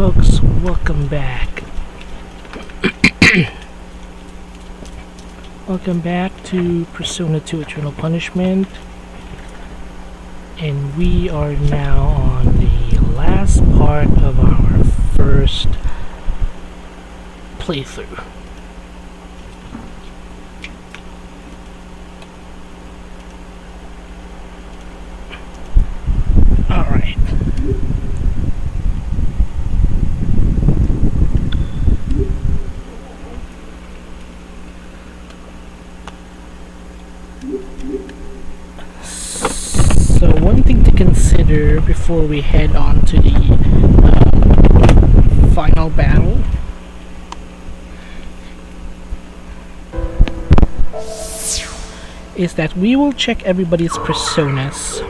folks, welcome back. Welcome back to Persona 2 Eternal Punishment. And we are now on the last part of our first playthrough. Alright. So one thing to consider before we head on to the final battle is that we will check everybody's personas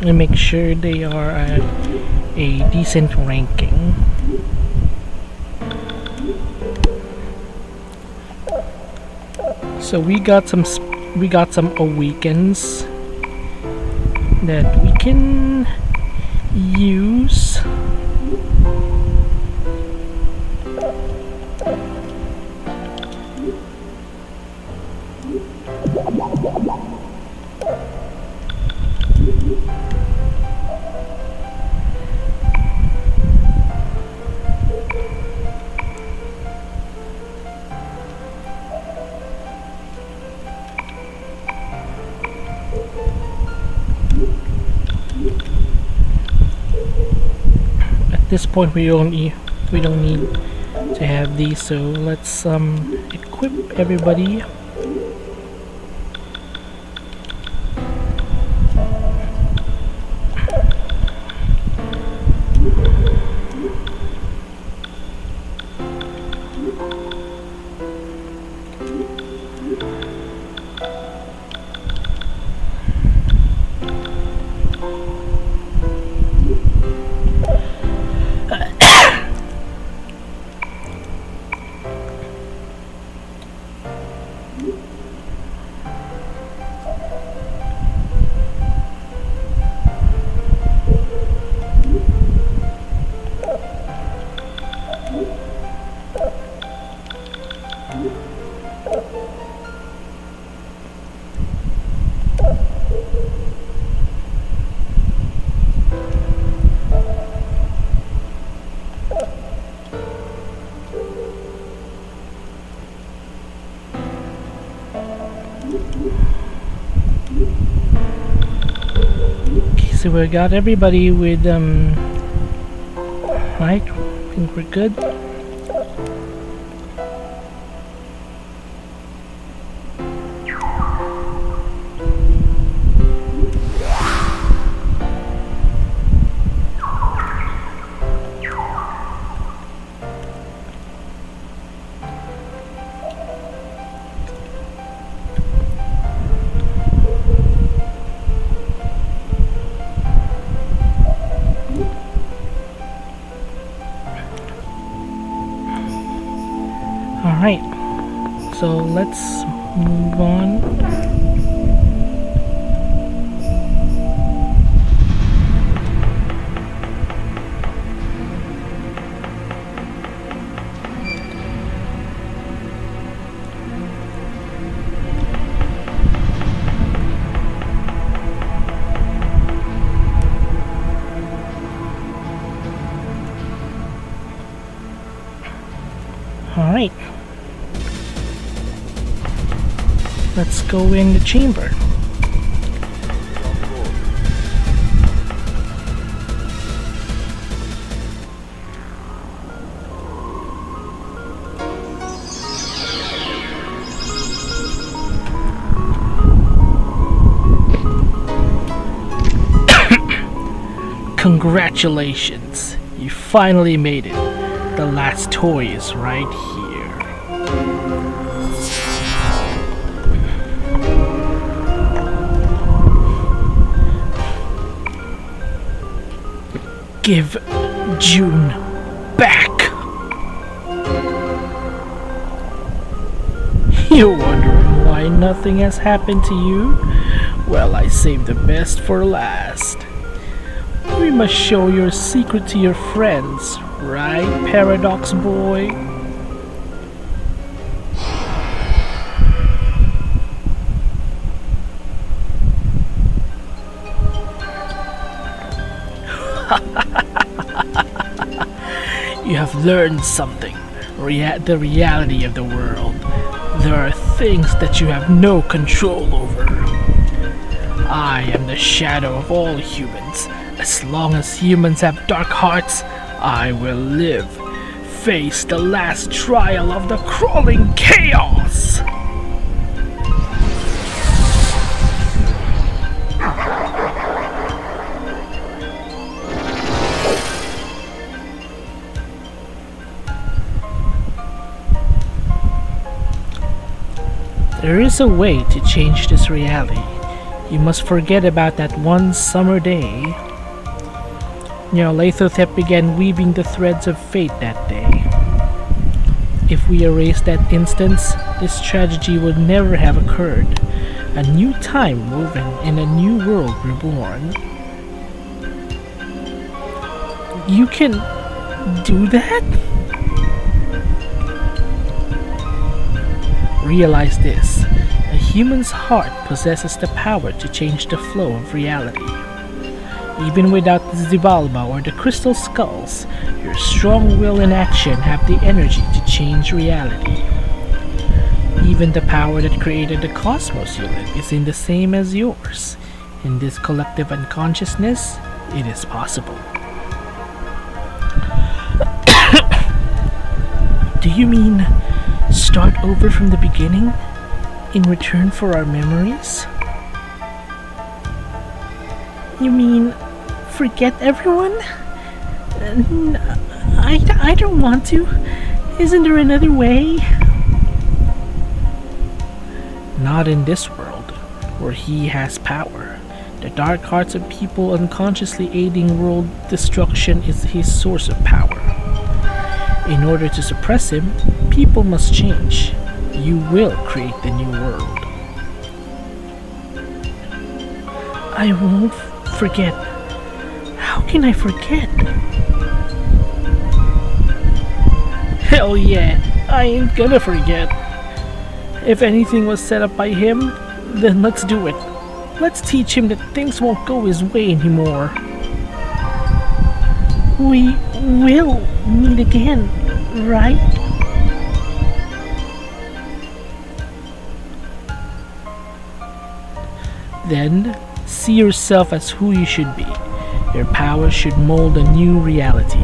and make sure they are at a decent ranking. So we got some awakens that we can use. At this point we don't need to have these, so let's equip everybody. So we got everybody with right, I think we're good. Alright, so let's move on. Alright. Let's go in the chamber. Congratulations, you finally made it. The last toy is right here. Give June back. You're wondering why nothing has happened to you? Well, I saved the best for last. We must show your secret to your friends, right, Paradox Boy? You have learned something. The reality of the world. There are things that you have no control over. I am the shadow of all humans. As long as humans have dark hearts, I will live. Face the last trial of the crawling chaos! There is a way to change this reality. You must forget about that one summer day. Nyarlathothep began weaving the threads of fate that day. If we erase that instance, this tragedy would never have occurred. A new time woven in a new world reborn. You can do that? Realize this. A human's heart possesses the power to change the flow of reality. Even without the Zibalba or the crystal skulls, your strong will and action have the energy to change reality. Even the power that created the cosmos you live is in the same as yours. In this collective unconsciousness, it is possible. Do you mean start over from the beginning in return for our memories? You mean forget everyone? I don't want to. Isn't there another way? Not in this world, where he has power. The dark hearts of people unconsciously aiding world destruction is his source of power. In order to suppress him, people must change. You will create the new world. I won't forget. How can I forget? Hell yeah, I ain't gonna forget. If anything was set up by him, then let's do it. Let's teach him that things won't go his way anymore. We will meet again, right? Then, see yourself as who you should be. Your power should mold a new reality.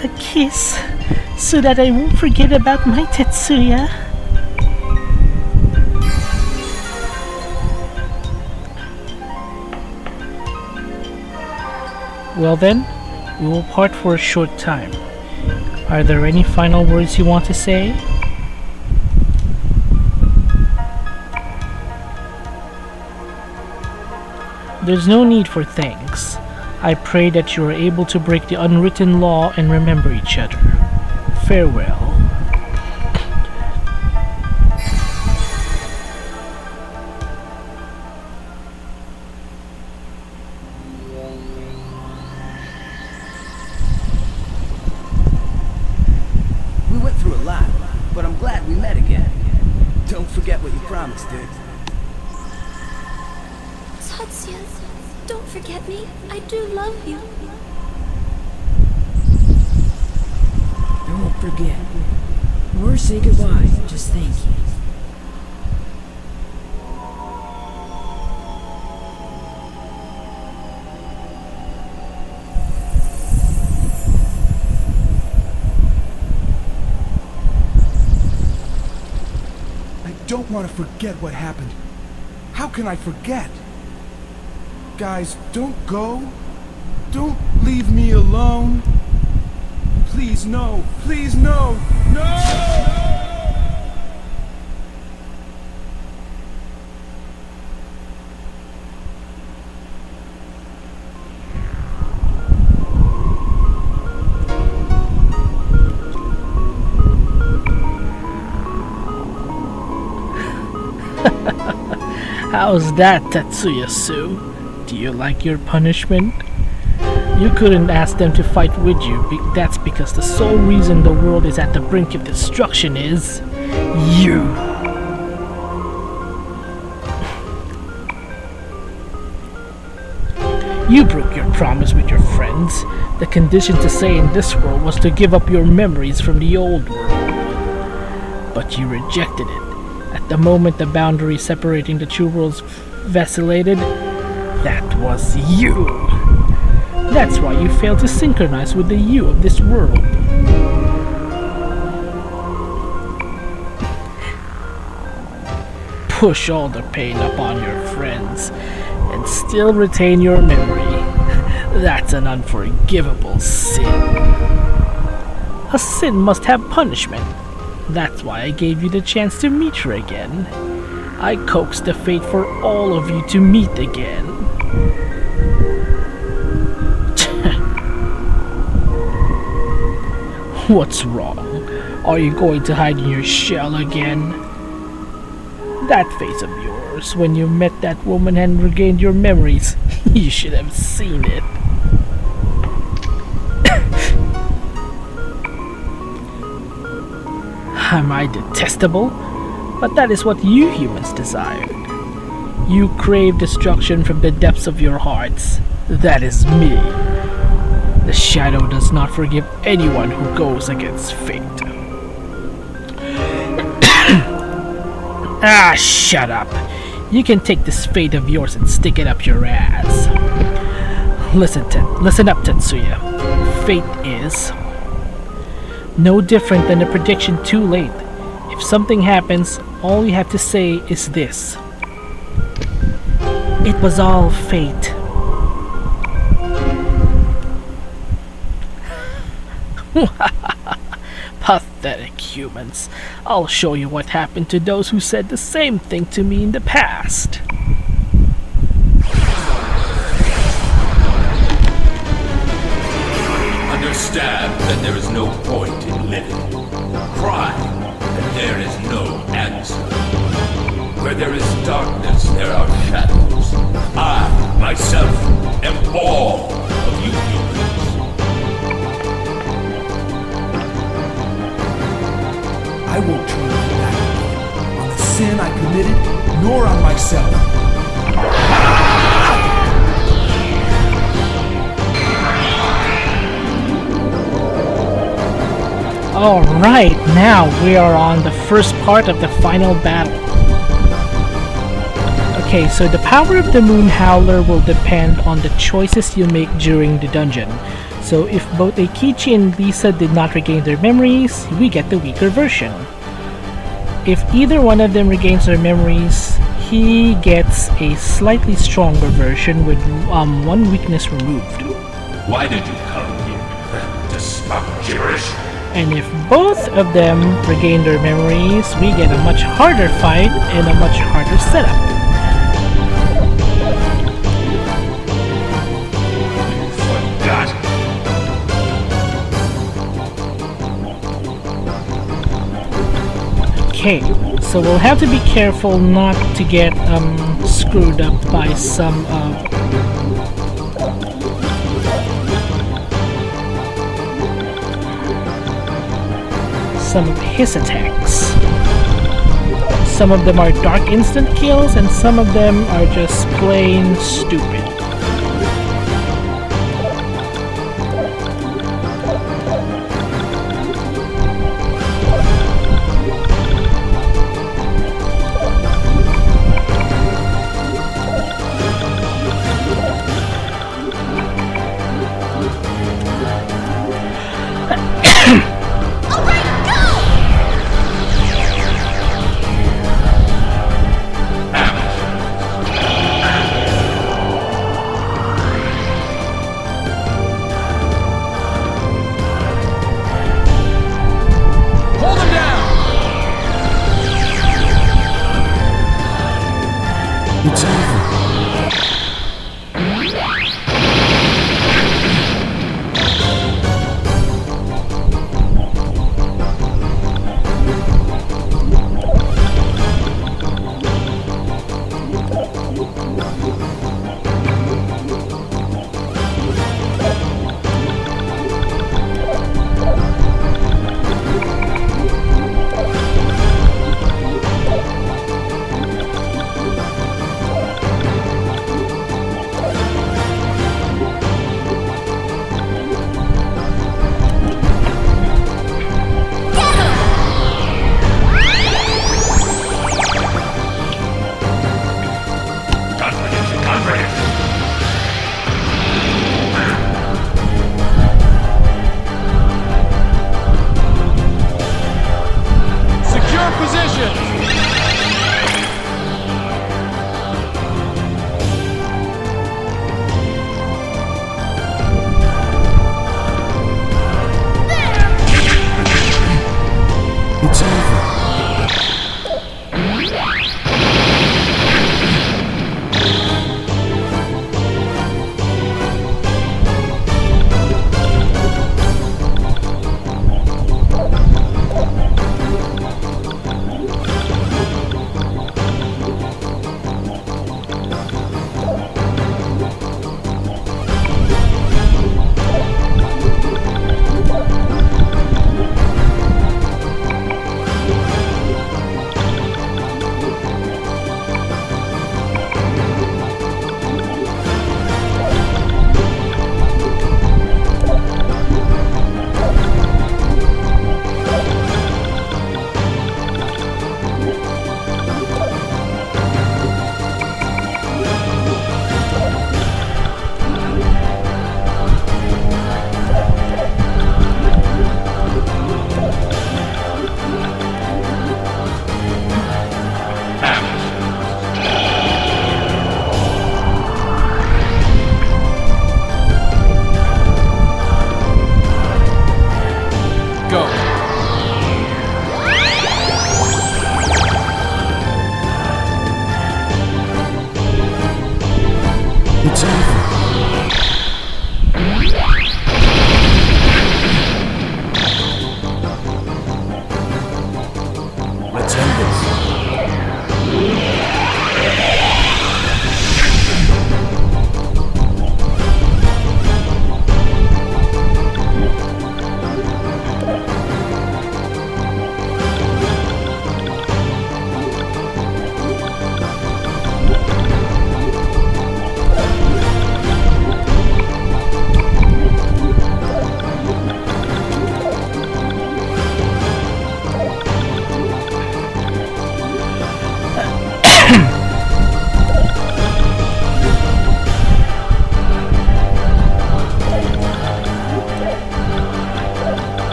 A kiss, so that I won't forget about my Tetsuya. Well then, we will part for a short time. Are there any final words you want to say? There's no need for thanks. I pray that you are able to break the unwritten law and remember each other. Farewell. We went through a lot, but I'm glad we met again. Don't forget what you promised, dude. Tatsuya, don't forget me. I do love you. I won't forget. Or say goodbye, just thank you. I don't want to forget what happened. How can I forget? Guys, don't go. Don't leave me alone. Please, no. Please, no. No! How's that, Tetsuya-su? Do you like your punishment? You couldn't ask them to fight with you. That's because the sole reason the world is at the brink of destruction is you. You broke your promise with your friends. The condition to stay in this world was to give up your memories from the old world. But you rejected it. At the moment the boundary separating the two worlds vacillated, that was you. That's why you failed to synchronize with the you of this world. Push all the pain upon your friends and still retain your memory. That's an unforgivable sin. A sin must have punishment. That's why I gave you the chance to meet her again. I coaxed the fate for all of you to meet again. What's wrong? Are you going to hide in your shell again? That face of yours, when you met that woman and regained your memories, you should have seen it. Am I detestable? But that is what you humans desired. You crave destruction from the depths of your hearts. That is me. The shadow does not forgive anyone who goes against fate. Ah, shut up. You can take this fate of yours and stick it up your ass. Listen up, Tetsuya. Fate is no different than a prediction too late. If something happens, all you have to say is this: it was all fate. Pathetic humans. I'll show you what happened to those who said the same thing to me in the past. Understand that there is no point in living. Cry that there is no answer. Where there is darkness, there are shadows. I, myself, am all of you humans. I won't turn my back on the sin I committed, nor on myself. Alright, now we are on the first part of the final battle. Okay, so the power of the Moon Howler will depend on the choices you make during the dungeon. So if both Eikichi and Lisa did not regain their memories, we get the weaker version. If either one of them regains their memories, he gets a slightly stronger version with one weakness removed. Why did you come here? To spout gibberish? And if both of them regain their memories, we get a much harder fight and a much harder setup. Okay, so we'll have to be careful not to get screwed up by some of his attacks. Some of them are dark instant kills and some of them are just plain stupid. It's over.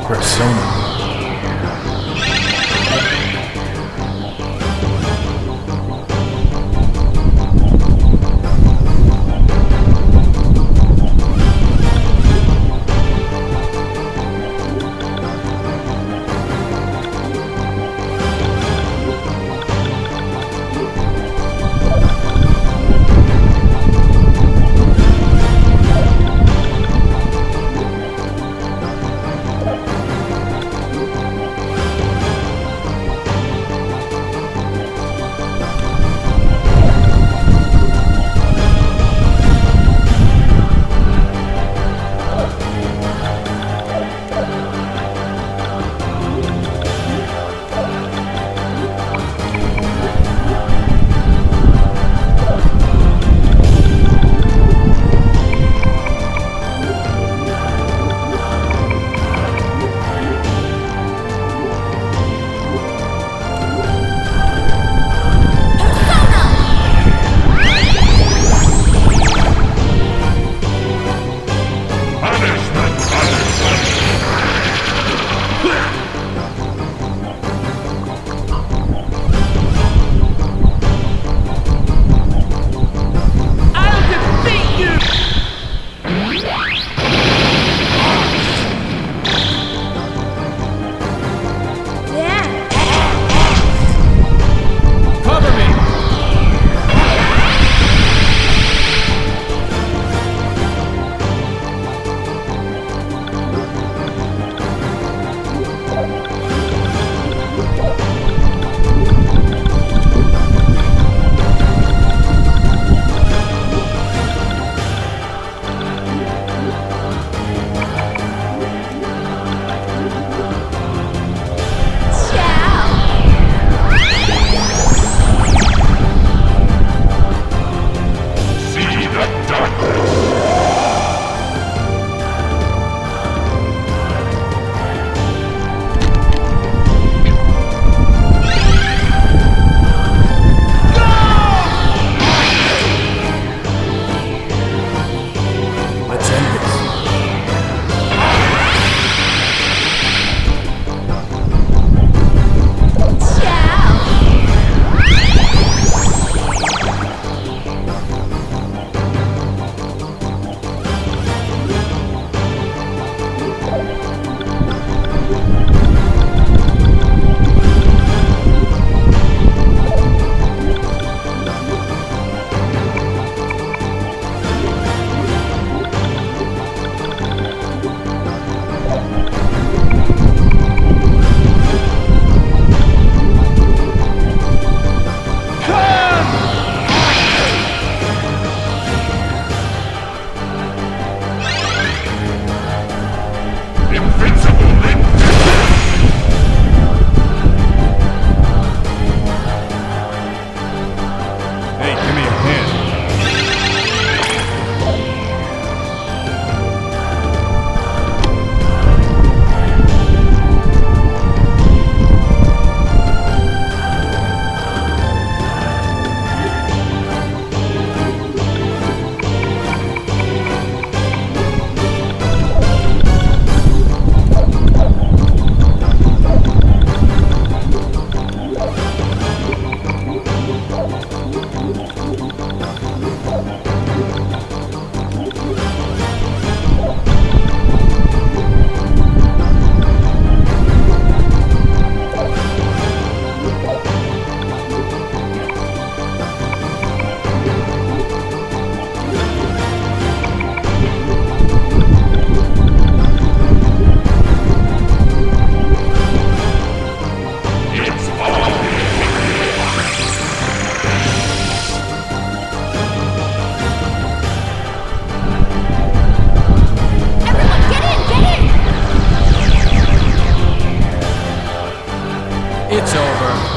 persona. It's over.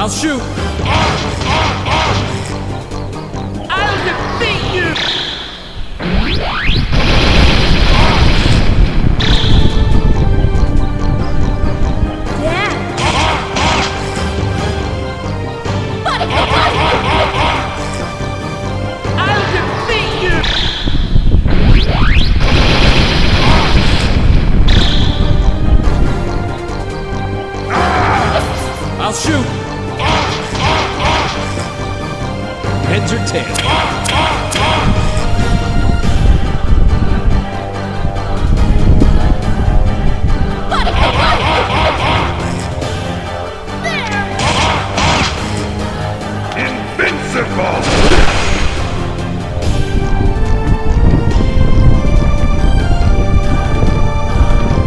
I'll shoot. I'll defeat you! I'll defeat you! I'll shoot. Heads or tails. Invincible!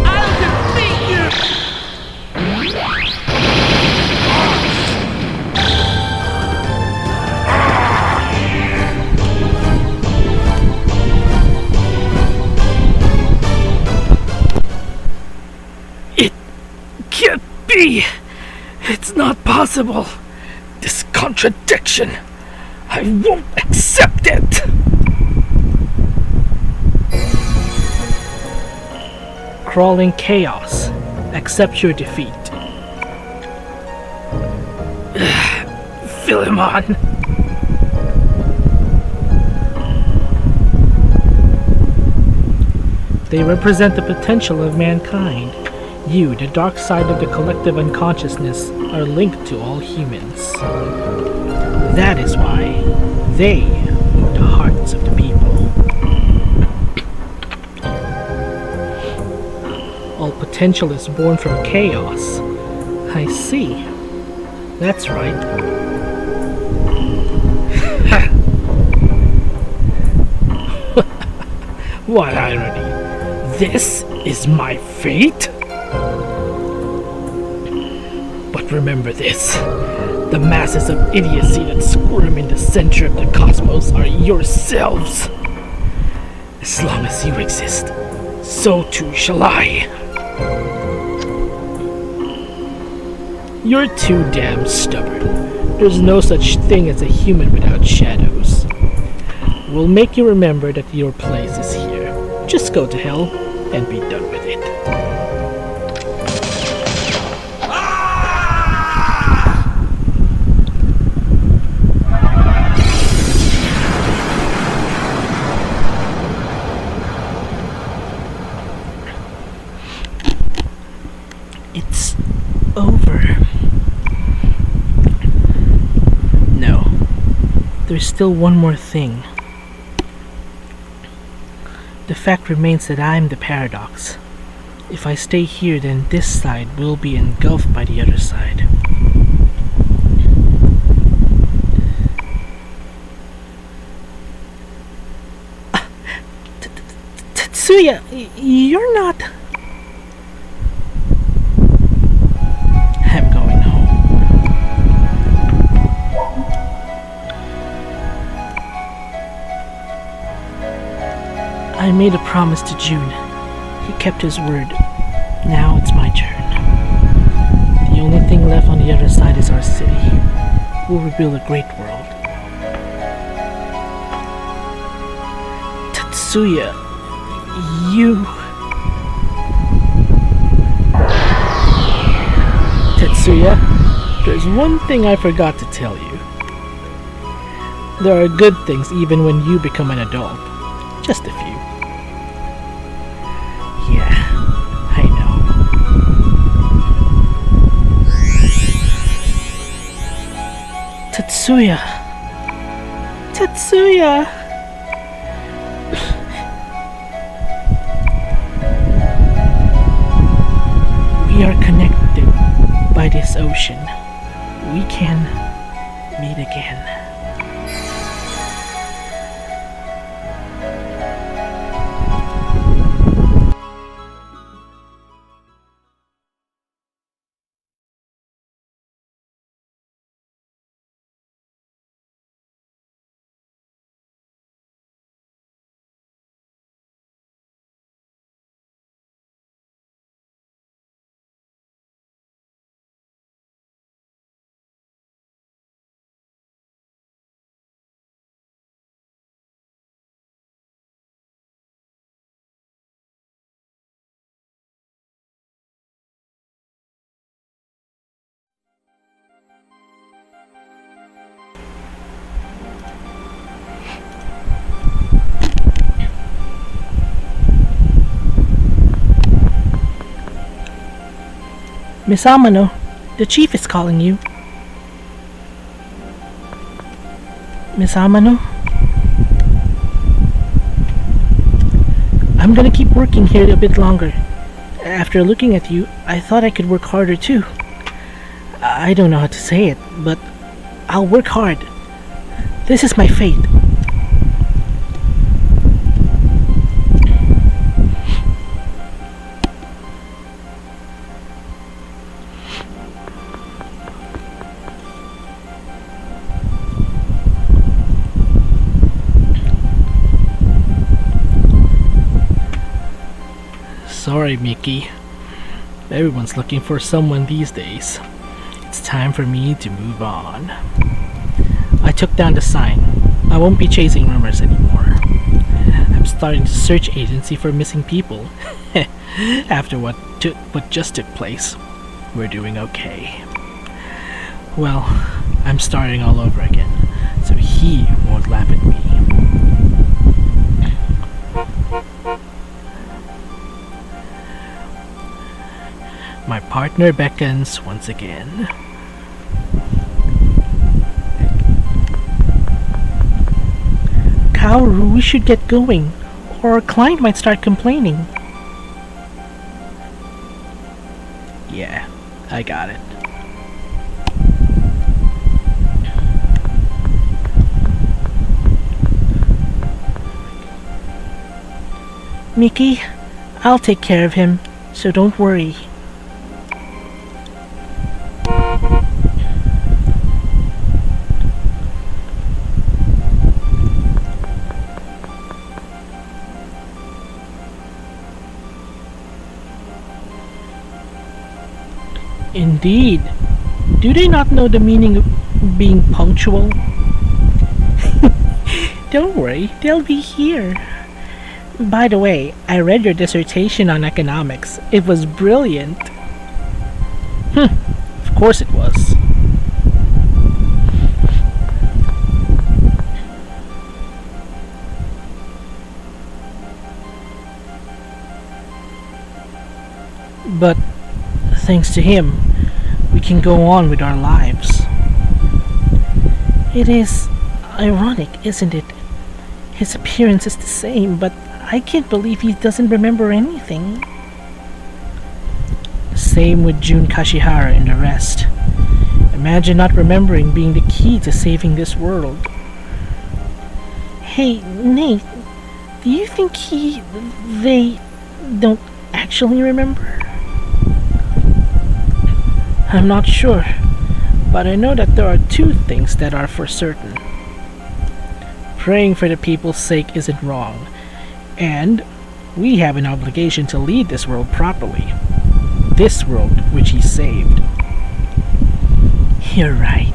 I'll defeat you! It can't be! It's not possible! This contradiction! I won't accept it! Crawling chaos. Accept your defeat. Philemon! They represent the potential of mankind. You, the dark side of the collective unconsciousness, are linked to all humans. That is why they own the hearts of the people. All potential is born from chaos. I see. That's right. What irony. This is my fate? But remember this. The masses of idiocy that squirm in the center of the cosmos are yourselves. As long as you exist, so too shall I. You're too damn stubborn. There's no such thing as a human without shadows. We'll make you remember that your place is here. Just go to hell and be done with it. It's over. No. There's still one more thing. The fact remains that I'm the paradox. If I stay here, then this side will be engulfed by the other side. Tetsuya, you're not... I'm going home. I made a promise to June. He kept his word. Now it's my turn. The only thing left on the other side is our city. We'll rebuild a great world. Tetsuya, you... Tetsuya, there's one thing I forgot to tell you. There are good things even when you become an adult. Just a few. Yeah, I know. Tetsuya! Tetsuya! We are connected by this ocean. We can meet again. Miss Amano, the chief is calling you. Miss Amano? I'm gonna keep working here a bit longer. After looking at you, I thought I could work harder too. I don't know how to say it, but I'll work hard. This is my fate. Sorry, Mickey. Everyone's looking for someone these days. It's time for me to move on. I took down the sign. I won't be chasing rumors anymore. I'm starting to search agency for missing people. After what just took place, we're doing okay. Well, I'm starting all over again, so he won't laugh at me. My partner beckons once again. Kaoru, we should get going, or our client might start complaining. Yeah, I got it. Mickey, I'll take care of him, so don't worry. Indeed. Do they not know the meaning of being punctual? Don't worry, they'll be here. By the way, I read your dissertation on economics. It was brilliant. Of course it was. But thanks to him, we can go on with our lives. It is ironic, isn't it? His appearance is the same, but I can't believe he doesn't remember anything. Same with Jun Kashihara and the rest. Imagine not remembering being the key to saving this world. Hey, Nate, do you think they don't actually remember? I'm not sure, but I know that there are two things that are for certain. Praying for the people's sake isn't wrong, and we have an obligation to lead this world properly. This world which he saved. You're right.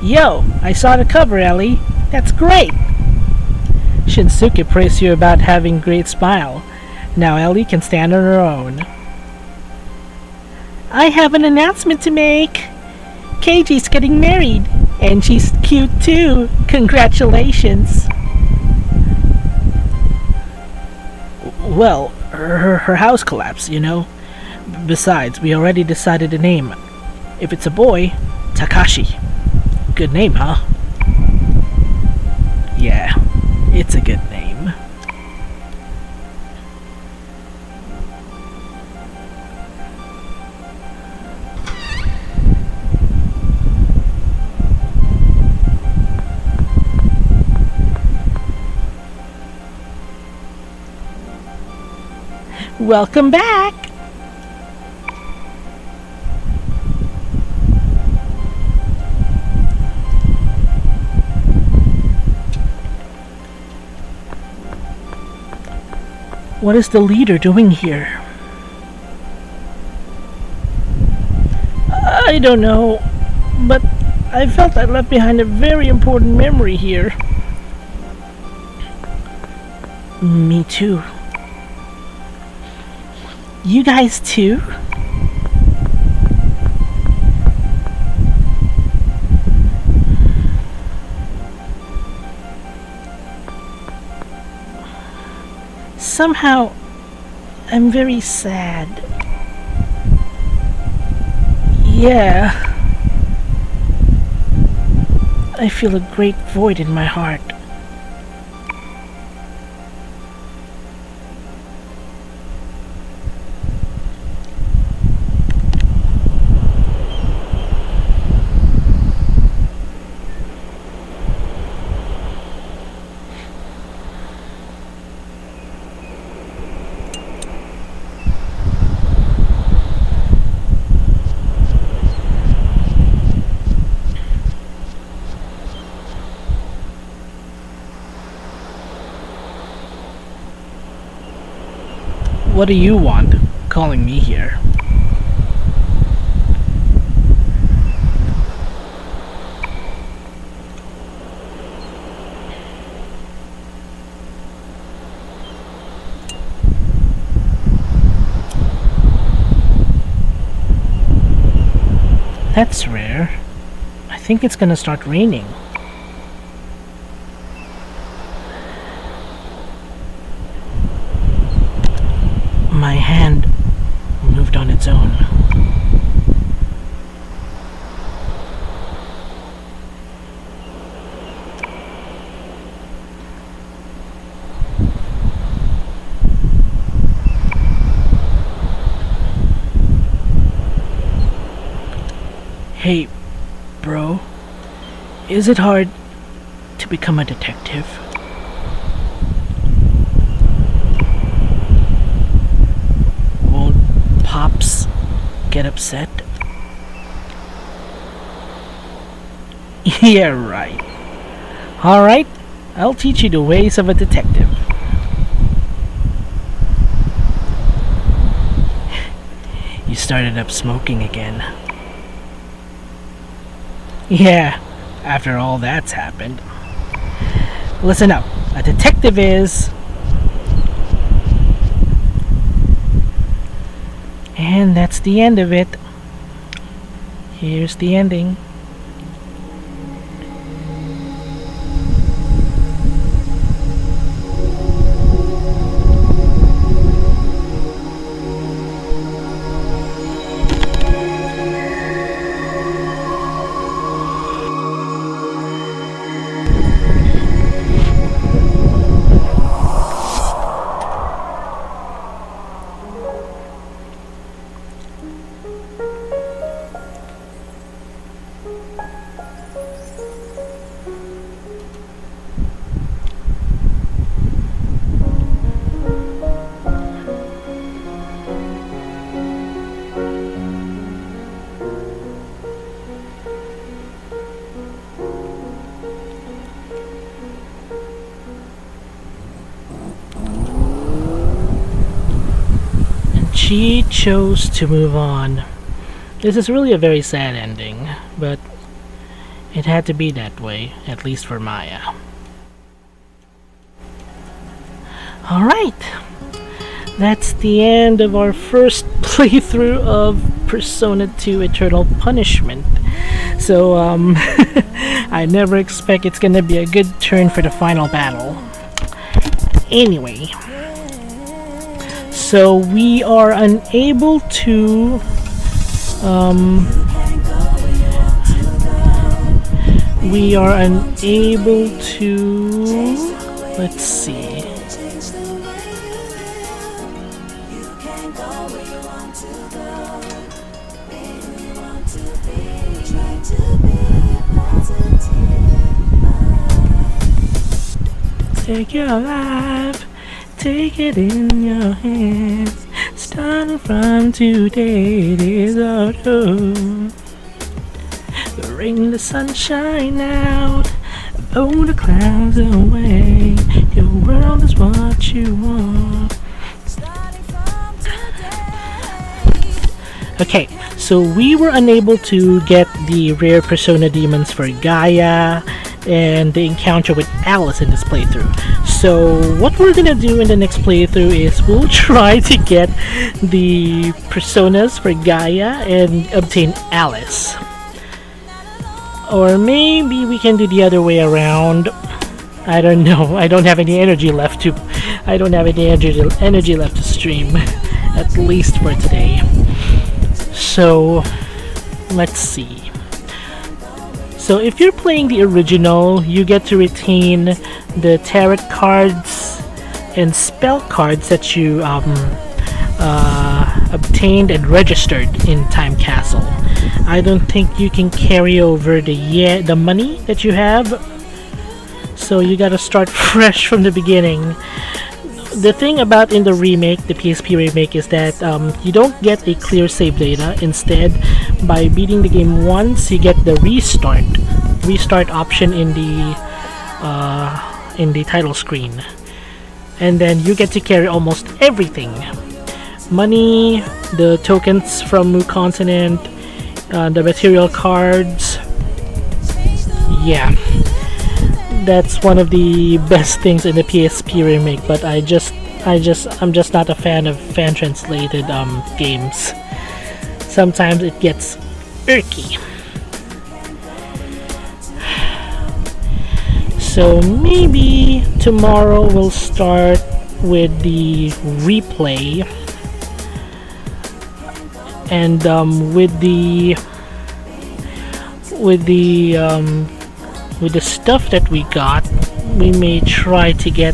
Yo, I saw the cover, Ellie. That's great! Shinsuke praised you about having great smile. Now Ellie can stand on her own. I have an announcement to make. Keiji's getting married, and she's cute too. Congratulations. Well, her house collapsed, you know. Besides, we already decided the name. If it's a boy, Takashi. Good name, huh? Yeah, it's a good name. Welcome back! What is the leader doing here? I don't know, but I felt I left behind a very important memory here. Me too. You guys too? Somehow, I'm very sad. Yeah. I feel a great void in my heart. What do you want, calling me here? That's rare. I think it's gonna start raining. My hand moved on its own. Hey, bro. Is it hard to become a detective? Won't Pops get upset? Yeah, right. Alright, I'll teach you the ways of a detective. You started up smoking again. Yeah, after all that's happened. Listen up, a detective is... And that's the end of it. Here's the ending. She chose to move on. This is really a very sad ending, but it had to be that way, at least for Maya. Alright, that's the end of our first playthrough of Persona 2 Eternal Punishment. So, I never expect it's gonna be a good turn for the final battle. Anyway, so we are unable to let's see. Take your life, take it in your hands. Starting from today, it is all true. Bring the sunshine out, blow the clouds away. Your world is what you want. Okay, so we were unable to get the rare Persona demons for Gaia and the encounter with Alice in this playthrough. So what we're gonna do in the next playthrough is we'll try to get the Personas for Gaia and obtain Alice. Or maybe we can do the other way around. I don't know. I don't have any energy left to. I don't have any energy left to stream, at least for today. So, let's see. So if you're playing the original, you get to retain the tarot cards and spell cards that you obtained and registered in Time Castle. I don't think you can carry over the money that you have, so you gotta start fresh from the beginning. The thing about in the remake, the PSP remake, is that you don't get a clear save data. Instead, by beating the game once, you get the restart option in the title screen, and then you get to carry almost everything: money, the tokens from Mu Continent, the material cards. Yeah, that's one of the best things in the PSP remake, but I'm just not a fan of fan translated games. Sometimes it gets irky. So maybe tomorrow we'll start with the replay, and with the stuff that we got, we may try to get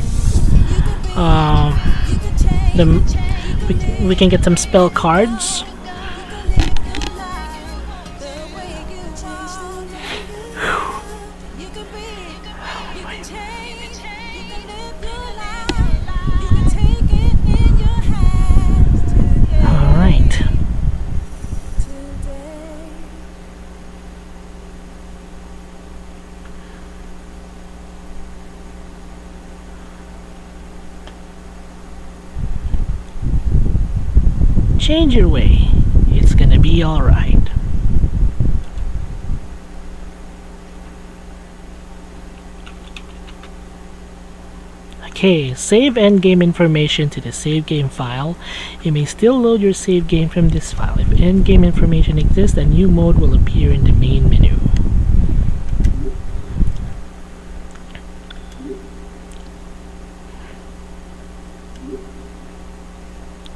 we can get some spell cards. Change your way. It's gonna be alright. Okay, save endgame information to the save game file. You may still load your save game from this file. If endgame information exists, a new mode will appear in the main menu.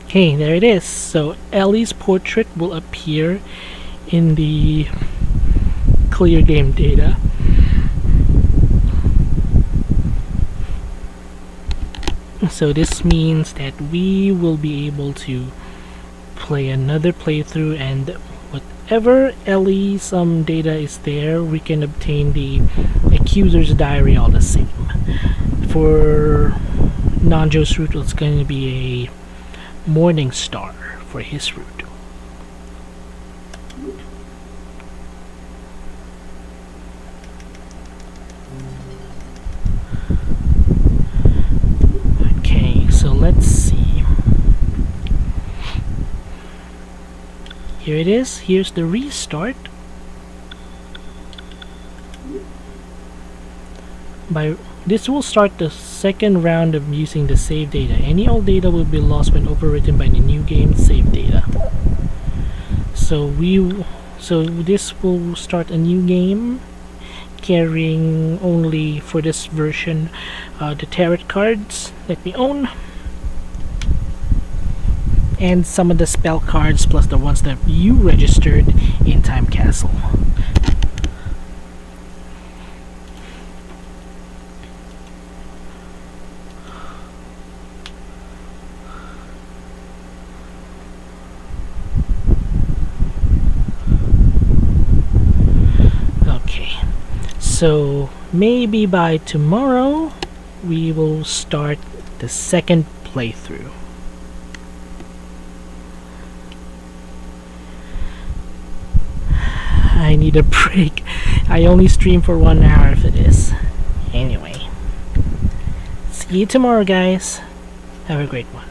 Okay, there it is. So Ellie's portrait will appear in the clear game data. So this means that we will be able to play another playthrough, and whatever Ellie's data is there, we can obtain the accuser's diary all the same. For Nanjo's route, it's going to be a Morning Star for his route. Okay, so let's see. Here it is. Here's the restart. This will start the second round of using the save data. Any old data will be lost when overwritten by the new game save data. So this will start a new game, carrying only for this version the tarot cards that we own, and some of the spell cards, plus the ones that you registered in Time Castle. So maybe by tomorrow we will start the second playthrough. I need a break. I only stream for 1 hour for this. Anyway, see you tomorrow, guys. Have a great one.